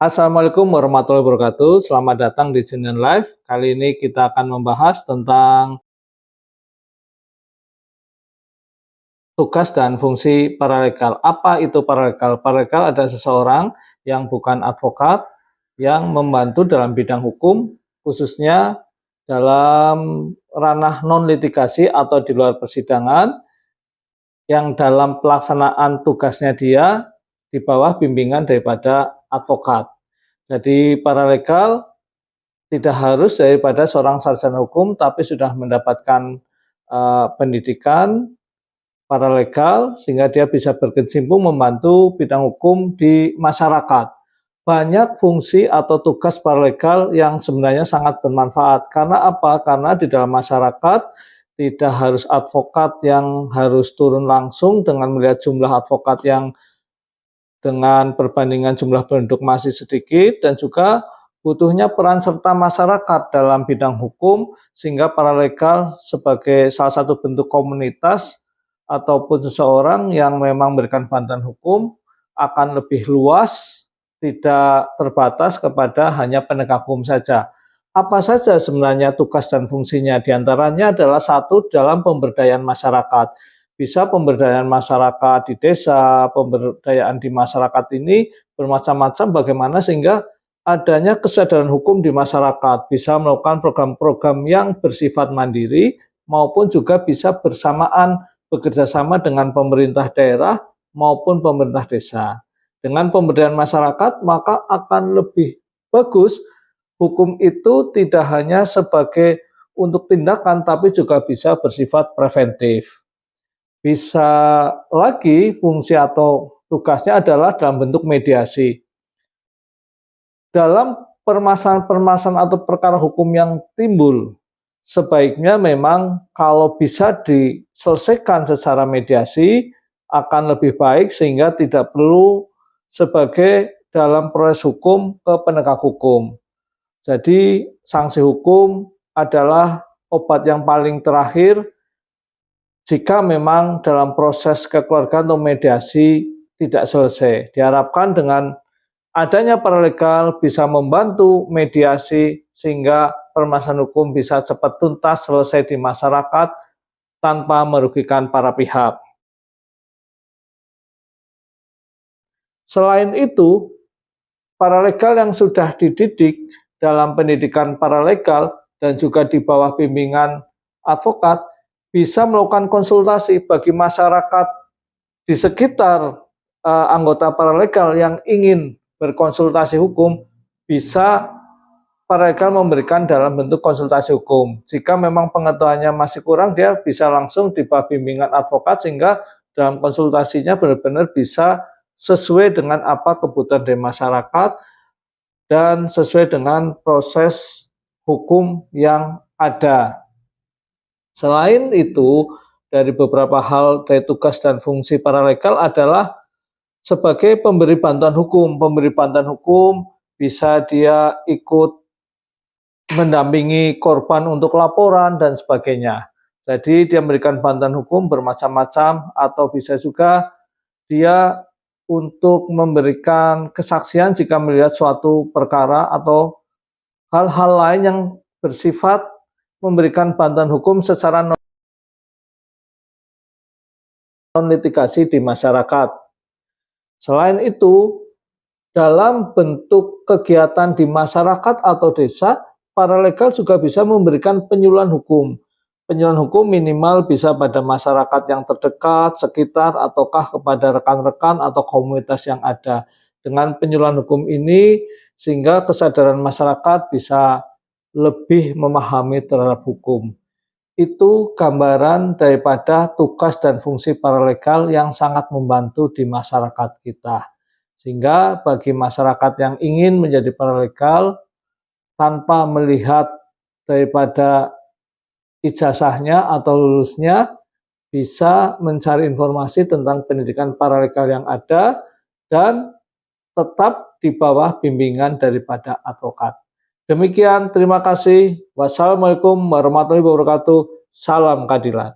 Assalamualaikum warahmatullahi wabarakatuh. Selamat datang di Junior Live. Kali ini kita akan membahas tentang tugas dan fungsi paralegal. Apa itu paralegal? Paralegal adalah seseorang yang bukan advokat yang membantu dalam bidang hukum, khususnya dalam ranah non-litigasi atau di luar persidangan, yang dalam pelaksanaan tugasnya dia di bawah bimbingan daripada advokat. Jadi paralegal tidak harus daripada seorang sarjana hukum, tapi sudah mendapatkan pendidikan paralegal sehingga dia bisa berkecimpung membantu bidang hukum di masyarakat. Banyak fungsi atau tugas paralegal yang sebenarnya sangat bermanfaat. Karena apa? Karena di dalam masyarakat tidak harus advokat yang harus turun langsung dengan melihat jumlah advokat yang dengan perbandingan jumlah penduduk masih sedikit, dan juga butuhnya peran serta masyarakat dalam bidang hukum, sehingga paralegal sebagai salah satu bentuk komunitas ataupun seseorang yang memang memberikan bantuan hukum akan lebih luas, tidak terbatas kepada hanya penegak hukum saja. Apa saja sebenarnya tugas dan fungsinya? Di antaranya adalah satu, dalam pemberdayaan masyarakat. Bisa pemberdayaan masyarakat di desa, pemberdayaan di masyarakat ini bermacam-macam bagaimana sehingga adanya kesadaran hukum di masyarakat, bisa melakukan program-program yang bersifat mandiri maupun juga bisa bersamaan bekerjasama dengan pemerintah daerah maupun pemerintah desa. Dengan pemberdayaan masyarakat maka akan lebih bagus. Hukum itu tidak hanya sebagai untuk tindakan tapi juga bisa bersifat preventif. Bisa lagi fungsi atau tugasnya adalah dalam bentuk mediasi. Dalam permasalahan-permasalahan atau perkara hukum yang timbul, sebaiknya memang kalau bisa diselesaikan secara mediasi akan lebih baik sehingga tidak perlu sebagai dalam proses hukum ke penegak hukum. Jadi sanksi hukum adalah obat yang paling terakhir jika memang dalam proses kekeluargaan atau mediasi tidak selesai. Diharapkan dengan adanya paralegal bisa membantu mediasi sehingga permasalahan hukum bisa cepat tuntas selesai di masyarakat tanpa merugikan para pihak. Selain itu, paralegal yang sudah dididik dalam pendidikan paralegal dan juga di bawah bimbingan advokat bisa melakukan konsultasi bagi masyarakat di sekitar anggota paralegal yang ingin berkonsultasi hukum, bisa paralegal memberikan dalam bentuk konsultasi hukum. Jika memang pengetahuannya masih kurang, dia bisa langsung di bawah bimbingan advokat sehingga dalam konsultasinya benar-benar bisa sesuai dengan apa kebutuhan dari masyarakat dan sesuai dengan proses hukum yang ada. Selain itu, dari beberapa hal dari tugas dan fungsi paralegal adalah sebagai pemberi bantuan hukum. Pemberi bantuan hukum bisa dia ikut mendampingi korban untuk laporan dan sebagainya. Jadi dia memberikan bantuan hukum bermacam-macam, atau bisa juga dia untuk memberikan kesaksian jika melihat suatu perkara atau hal-hal lain yang bersifat memberikan bantuan hukum secara non-litigasi di masyarakat. Selain itu, dalam bentuk kegiatan di masyarakat atau desa, paralegal juga bisa memberikan penyuluhan hukum. Penyuluhan hukum minimal bisa pada masyarakat yang terdekat, sekitar, ataukah kepada rekan-rekan atau komunitas yang ada. Dengan penyuluhan hukum ini, sehingga kesadaran masyarakat bisa lebih memahami terhadap hukum. Itu gambaran daripada tugas dan fungsi paralegal yang sangat membantu di masyarakat kita. Sehingga bagi masyarakat yang ingin menjadi paralegal, tanpa melihat daripada ijazahnya atau lulusnya, bisa mencari informasi tentang pendidikan paralegal yang ada dan tetap di bawah bimbingan daripada advokat. Demikian, terima kasih. Wassalamualaikum warahmatullahi wabarakatuh. Salam keadilan.